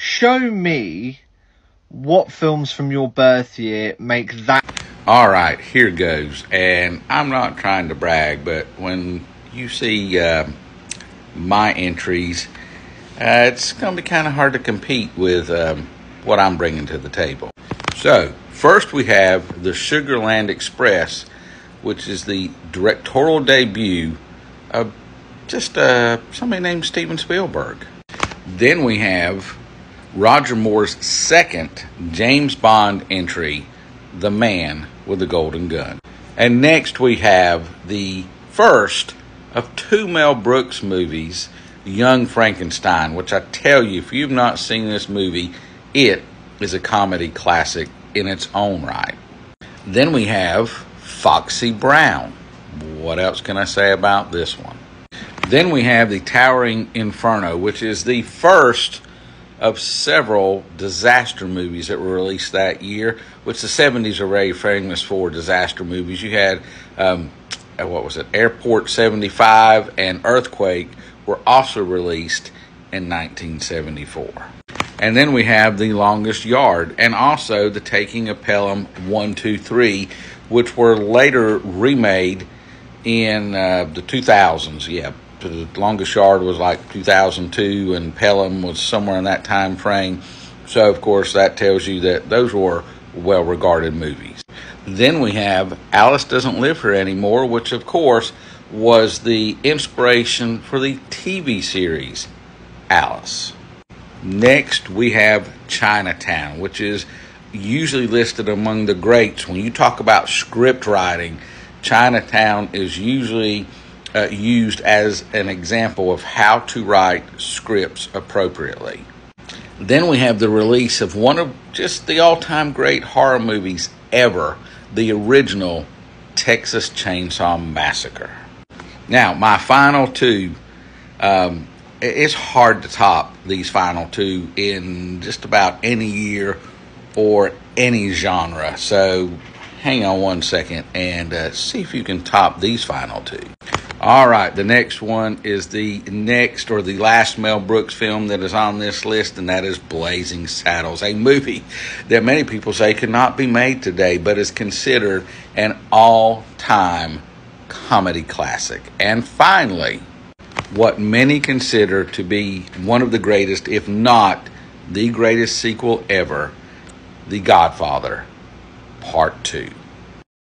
show me what films from your birth year make that. All right, here goes. And I'm not trying to brag, but when you see my entries, it's going to be kind of hard to compete with what I'm bringing to the table. So, first we have the Sugarland Express, which is the directorial debut of just somebody named Steven Spielberg. Then we have Roger Moore's second James Bond entry, The Man with the Golden Gun. And next we have the first of two Mel Brooks movies, Young Frankenstein, which I tell you, if you've not seen this movie, it is a comedy classic in its own right. Then we have Foxy Brown. What else can I say about this one? Then we have The Towering Inferno, which is the first of several disaster movies that were released that year, which the 70s are very famous for disaster movies. You had, Airport 75 and Earthquake were also released in 1974. And then we have The Longest Yard and also The Taking of Pelham 1, 2, 3, which were later remade in the 2000s. Yeah, The Longest Yard was like 2002 and Pelham was somewhere in that time frame. So, of course, that tells you that those were well-regarded movies. Then we have Alice Doesn't Live Here Anymore, which, of course, was the inspiration for the TV series Alice. Next, we have Chinatown, which is usually listed among the greats. When you talk about script writing, Chinatown is usually used as an example of how to write scripts appropriately. Then we have the release of one of just the all-time great horror movies ever, the original Texas Chainsaw Massacre. Now, my final two, it's hard to top these final two in just about any year or any genre. So hang on one second and see if you can top these final two. All right, the next one is the last Mel Brooks film that is on this list, and that is Blazing Saddles, a movie that many people say could not be made today, but is considered an all-time comedy classic. And finally, what many consider to be one of the greatest, if not the greatest sequel ever, The Godfather Part 2.